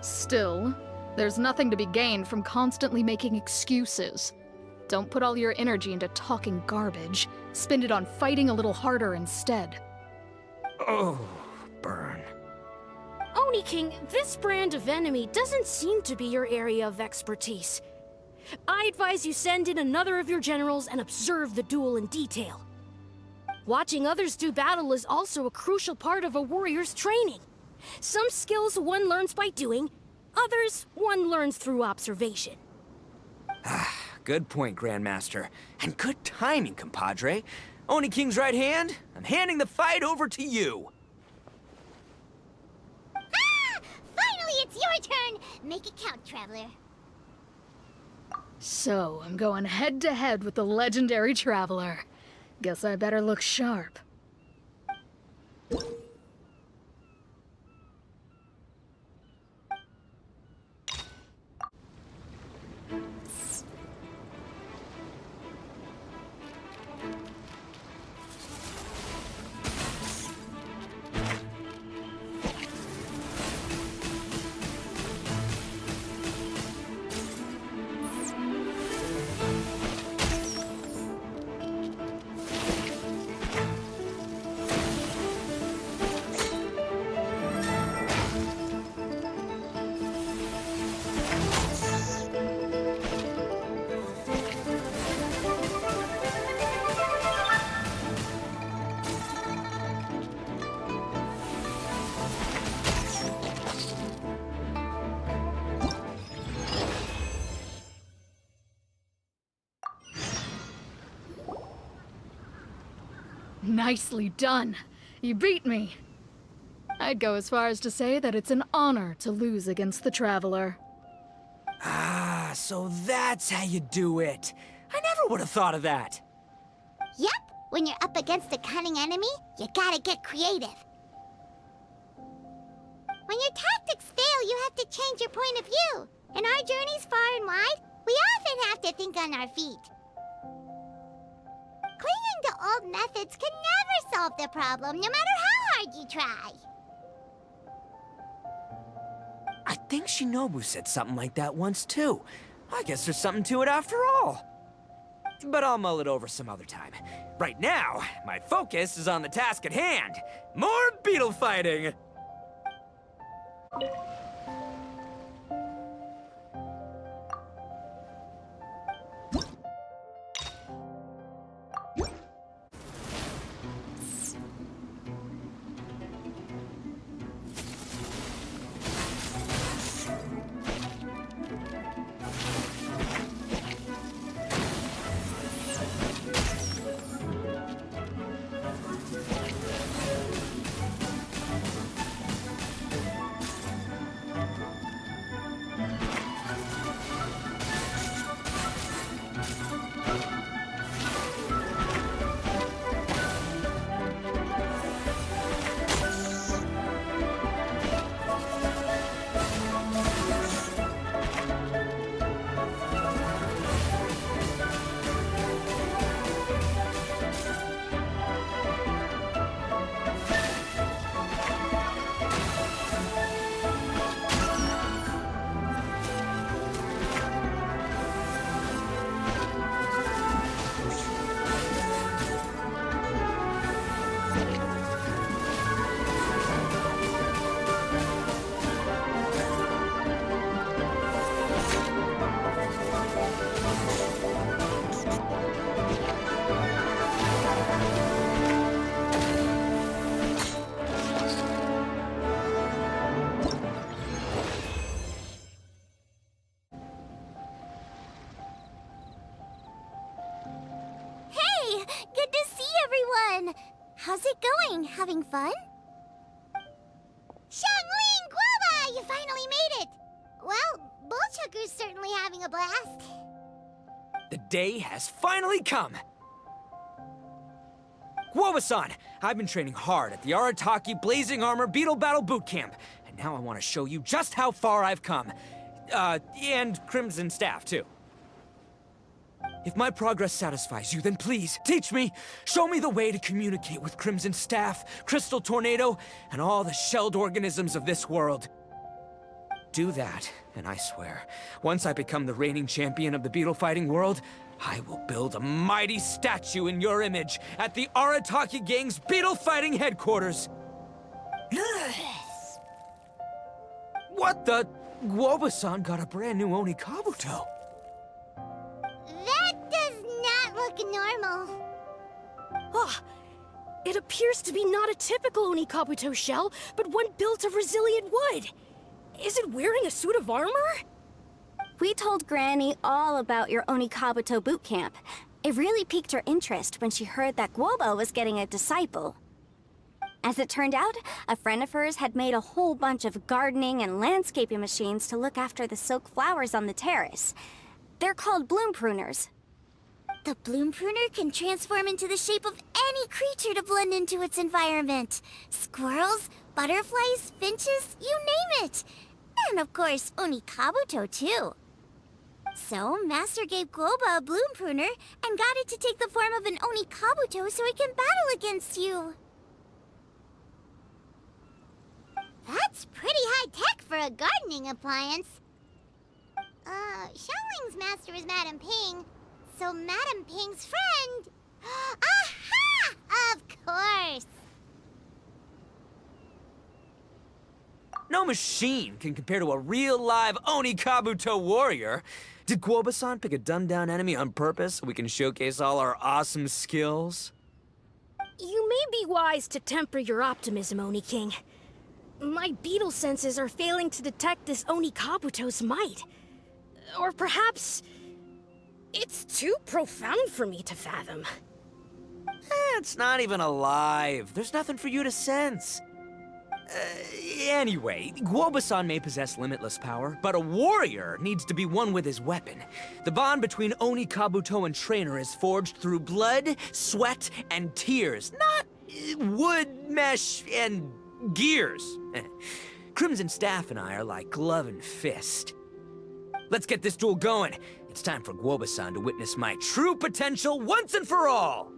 Still, there's nothing to be gained from constantly making excuses. Don't put all your energy into talking garbage. Spend it on fighting a little harder instead. Oh, burn. Oni King, this brand of enemy doesn't seem to be your area of expertise. I advise you send in another of your generals and observe the duel in detail. Watching others do battle is also a crucial part of a warrior's training. Some skills one learns by doing, others one learns through observation. Good point, Grandmaster. And good timing, compadre. Oni King's right hand, I'm handing the fight over to you. Ah! Finally, it's your turn! Make it count, Traveler. So, I'm going head-to-head with the legendary Traveler. Guess I better look sharp. Nicely done. You beat me. I'd go as far as to say that it's an honor to lose against the Traveler. Ah, so that's how you do it. I never would have thought of that. Yep, when you're up against a cunning enemy, you gotta get creative. When your tactics fail, you have to change your point of view. In our journeys far and wide, we often have to think on our feet. Clinging to old methods can never solve the problem, no matter how hard you try. I think Shinobu said something like that once, too. I guess there's something to it after all. But I'll mull it over some other time. Right now, my focus is on the task at hand. More beetle fighting! then. How's it going? Having fun? Xiangling Guava! You finally made it! Well, Bullchucker's certainly having a blast. The day has finally come! Guoba-san, I've been training hard at the Arataki Blazing Armor Beetle Battle Boot Camp, and now I want to show you just how far I've come. And Crimson Staff, too. If my progress satisfies you, then please, teach me! Show me the way to communicate with Crimson Staff, Crystal Tornado, and all the shelled organisms of this world. Do that, and I swear, once I become the reigning champion of the beetle fighting world, I will build a mighty statue in your image at the Arataki Gang's beetle fighting headquarters. What the? Guoba-san got a brand new Oni Kabuto. That does not look normal. Ah, it appears to be not a typical Oni Kabuto shell, but one built of resilient wood. Is it wearing a suit of armor? We told Granny all about your Oni Kabuto boot camp. It really piqued her interest when she heard that Guoba was getting a disciple. As it turned out, a friend of hers had made a whole bunch of gardening and landscaping machines to look after the silk flowers on the terrace. They're called bloom pruners. The bloom pruner can transform into the shape of any creature to blend into its environment. Squirrels, butterflies, finches, you name it. And of course, Oni Kabuto too. So, Master gave Guoba a bloom pruner and got it to take the form of an Oni Kabuto so it can battle against you. That's pretty high-tech for a gardening appliance. Xiangling's master is Madame Ping, so Madame Ping's friend... Aha! Of course! No machine can compare to a real live Oni Kabuto warrior. Did Guoba-san pick a dumbed-down enemy on purpose so we can showcase all our awesome skills? You may be wise to temper your optimism, Oni King. My beetle senses are failing to detect this Oni Kabuto's might. Or perhaps... it's too profound for me to fathom. It's not even alive. There's nothing for you to sense. Anyway, Guoba-san may possess limitless power, but a warrior needs to be one with his weapon. The bond between Oni Kabuto and trainer is forged through blood, sweat, and tears, not wood, mesh, and gears. Crimson Staff and I are like glove and fist. Let's get this duel going. It's time for Guoba-san to witness my true potential once and for all.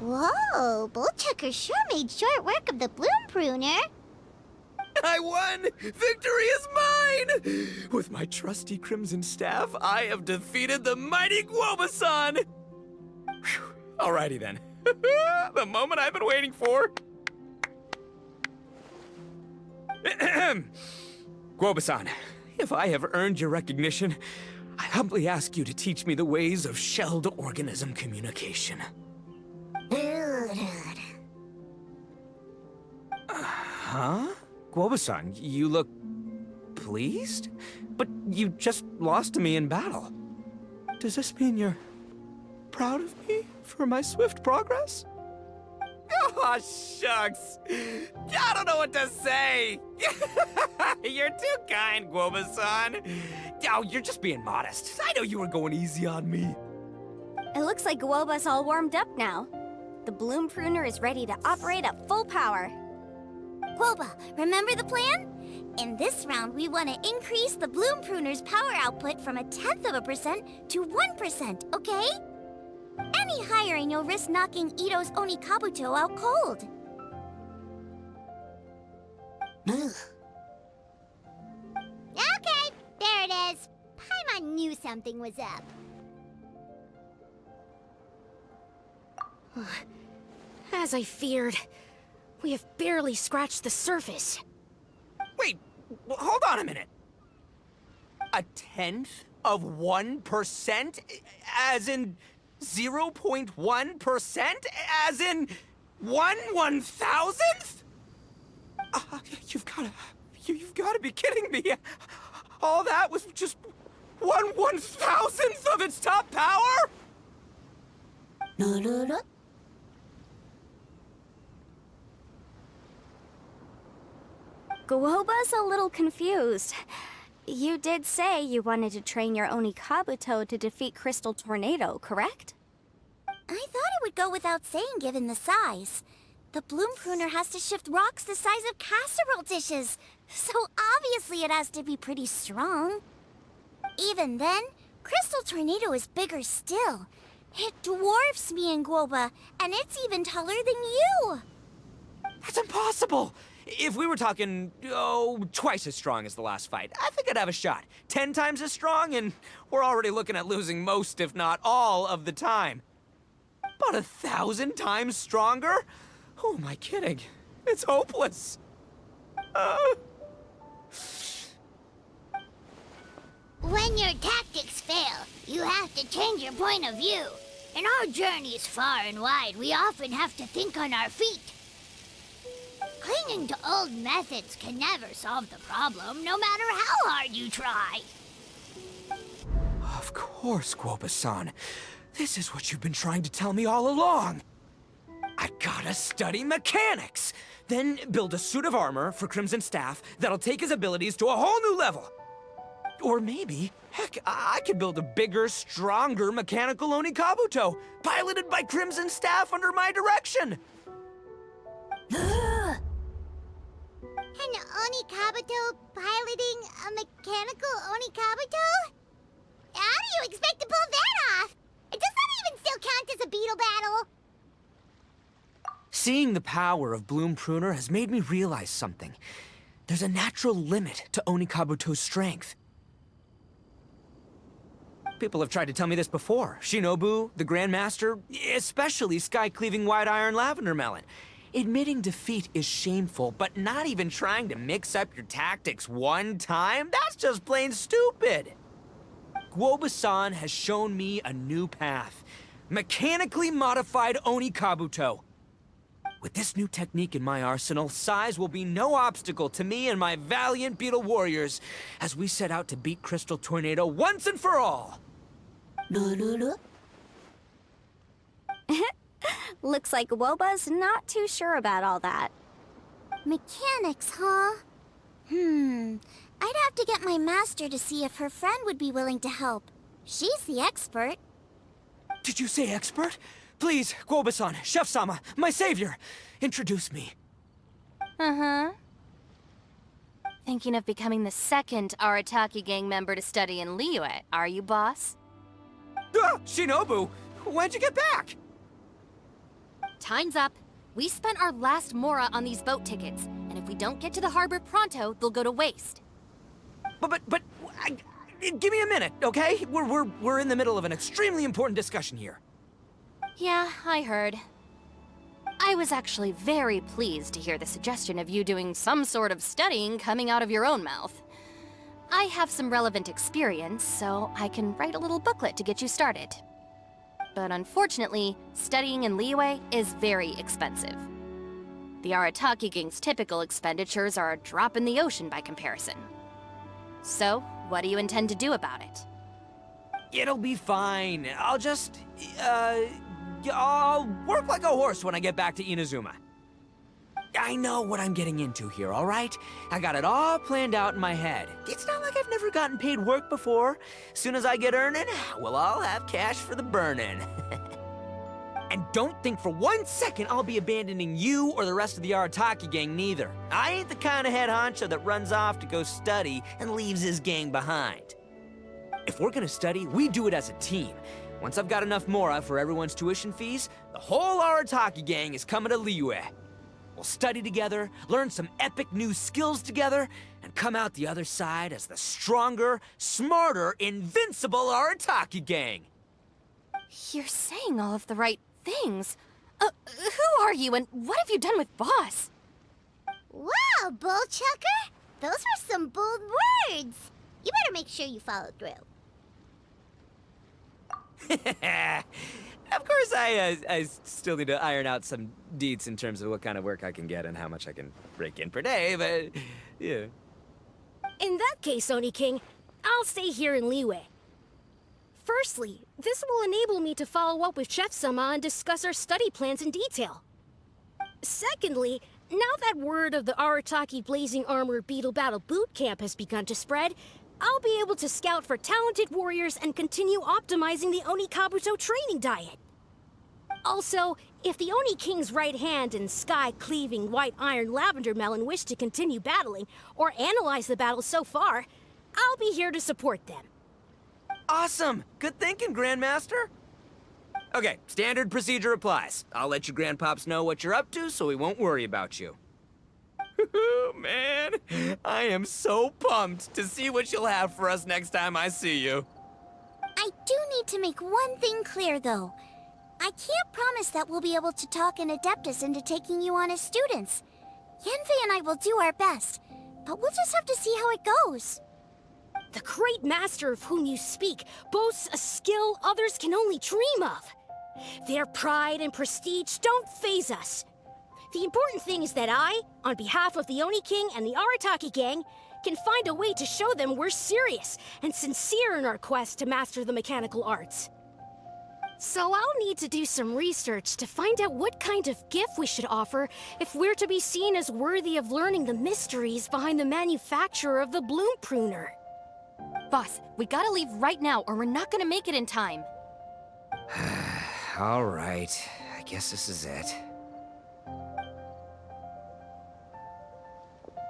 Whoa, Bullchucker sure made short work of the bloom pruner. I won! Victory is mine! With my trusty Crimson Staff, I have defeated the mighty Guoba-san! Whew. Alrighty then. The moment I've been waiting for. Guoba-san, if I have earned your recognition, I humbly ask you to teach me the ways of shelled organism communication. Huh? Guoba-san, you look pleased? But you just lost to me in battle. Does this mean you're proud of me for my swift progress? Oh, shucks. I don't know what to say. You're too kind, Guoba-san. Oh, you're just being modest. I know you were going easy on me. It looks like Guoba's all warmed up now. The bloom pruner is ready to operate at full power. Guoba, remember the plan? In this round, we want to increase the bloom pruner's power output from 0.1% to 1%, okay? Any higher and you'll risk knocking Ito's Onikabuto out cold. Okay, there it is. Paimon knew something was up. As I feared, we have barely scratched the surface. Wait, hold on a minute. 0.1%? As in 0.1%? As in 1/1000th? You've gotta be kidding me. All that was just 1/1000th of its top power? Guoba's a little confused. You did say you wanted to train your Onikabuto to defeat Crystal Tornado, correct? I thought it would go without saying given the size. The bloom pruner has to shift rocks the size of casserole dishes, so obviously it has to be pretty strong. Even then, Crystal Tornado is bigger still. It dwarfs me and Guoba, and it's even taller than you. That's impossible! If we were talking, twice as strong as the last fight, I think I'd have a shot. 10 times as strong, and we're already looking at losing most, if not all, of the time. But 1,000 times stronger? Who am I kidding? It's hopeless. When your tactics fail, you have to change your point of view. In our journeys far and wide, we often have to think on our feet. Clinging to old methods can never solve the problem, no matter how hard you try. Of course, Guoba-san. This is what you've been trying to tell me all along. I gotta study mechanics, then build a suit of armor for Crimson Staff that'll take his abilities to a whole new level. Or maybe, heck, I could build a bigger, stronger mechanical Onikabuto, piloted by Crimson Staff under my direction. An Onikabuto piloting a mechanical Onikabuto? How do you expect to pull that off? Does that even still count as a beetle battle? Seeing the power of Bloom Pruner has made me realize something. There's a natural limit to Onikabuto's strength. People have tried to tell me this before. Shinobu, the Grandmaster, especially Sky-Cleaving White Iron Lavender Melon. Admitting defeat is shameful, but not even trying to mix up your tactics one time? That's just plain stupid! Guoba-san has shown me a new path. Mechanically modified Onikabuto. With this new technique in my arsenal, size will be no obstacle to me and my valiant beetle warriors as we set out to beat Crystal Tornado once and for all! Looks like Guoba's not too sure about all that. Mechanics, huh? I'd have to get my master to see if her friend would be willing to help. She's the expert. Did you say expert? Please, Guoba-san, Chef-sama, my savior, introduce me. Uh-huh. Thinking of becoming the second Arataki gang member to study in Liyue, are you, boss? Shinobu, when'd you get back? Time's up. We spent our last mora on these boat tickets, and if we don't get to the harbor pronto, they'll go to waste. Give me a minute, okay? We're in the middle of an extremely important discussion here. Yeah, I heard. I was actually very pleased to hear the suggestion of you doing some sort of studying coming out of your own mouth. I have some relevant experience, so I can write a little booklet to get you started. But unfortunately, studying in Liyue is very expensive. The Arataki gang's typical expenditures are a drop in the ocean by comparison. So, what do you intend to do about it? It'll be fine. I'll work like a horse when I get back to Inazuma. I know what I'm getting into here, all right? I got it all planned out in my head. It's not like I've never gotten paid work before. Soon as I get earning, we'll all have cash for the burning. And don't think for 1 second I'll be abandoning you or the rest of the Arataki gang neither. I ain't the kind of head honcho that runs off to go study and leaves his gang behind. If we're gonna study, we do it as a team. Once I've got enough mora for everyone's tuition fees, the whole Arataki gang is coming to Liyue. We'll study together, learn some epic new skills together, and come out the other side as the stronger, smarter, invincible Arataki gang. You're saying all of the right things. Who are you and what have you done with Boss? Wow, Bullchucker! Those were some bold words! You better make sure you follow through. Of course, I still need to iron out some deets in terms of what kind of work I can get and how much I can rake in per day, but yeah. In that case, Oni King, I'll stay here in Liyue. Firstly, this will enable me to follow up with Chef-sama and discuss our study plans in detail. Secondly, now that word of the Arataki Blazing Armor Beetle Battle Boot Camp has begun to spread, I'll be able to scout for talented warriors and continue optimizing the Oni Kabuto training diet. Also, if the Oni King's right hand and sky-cleaving white iron lavender melon wish to continue battling or analyze the battle so far, I'll be here to support them. Awesome! Good thinking, Grandmaster! Okay, standard procedure applies. I'll let you Grandpops know what you're up to so we won't worry about you. Man, I am so pumped to see what you'll have for us next time I see you. I do need to make one thing clear, though. I can't promise that we'll be able to talk an Adeptus into taking you on as students. Yanfei and I will do our best, but we'll just have to see how it goes. The great master of whom you speak boasts a skill others can only dream of. Their pride and prestige don't faze us. The important thing is that I, on behalf of the Oni King and the Arataki gang, can find a way to show them we're serious and sincere in our quest to master the mechanical arts. So I'll need to do some research to find out what kind of gift we should offer if we're to be seen as worthy of learning the mysteries behind the manufacture of the Bloom Pruner. Boss, we gotta leave right now or we're not gonna make it in time. All right, I guess this is it.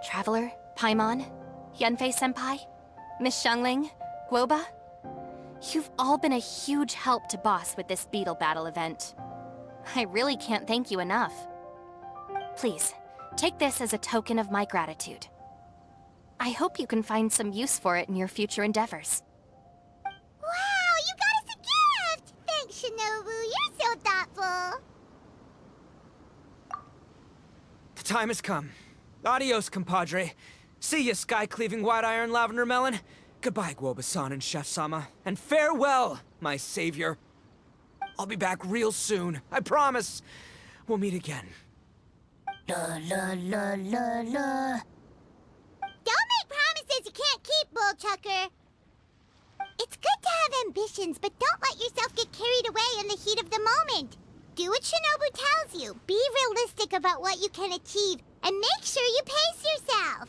Traveler, Paimon, Yanfei-senpai, Miss Xiangling, Guoba, you've all been a huge help to Boss with this beetle battle event. I really can't thank you enough. Please, take this as a token of my gratitude. I hope you can find some use for it in your future endeavors. Wow, you got us a gift! Thanks, Shinobu. You're so thoughtful. The time has come. Adios, compadre. See ya, sky-cleaving white iron lavender melon. Goodbye, Guoba-san and Chef-sama. And farewell, my savior. I'll be back real soon, I promise. We'll meet again. La la la la la. Don't make promises you can't keep, Bullchucker. It's good to have ambitions, but don't let yourself get carried away in the heat of the moment. Do what Shinobu tells you. Be realistic about what you can achieve, and make sure you pace yourself.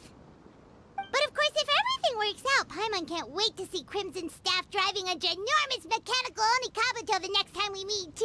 But of course, if everything works out, Paimon can't wait to see Crimson Staff driving a ginormous mechanical Oni Kabuto the next time we meet.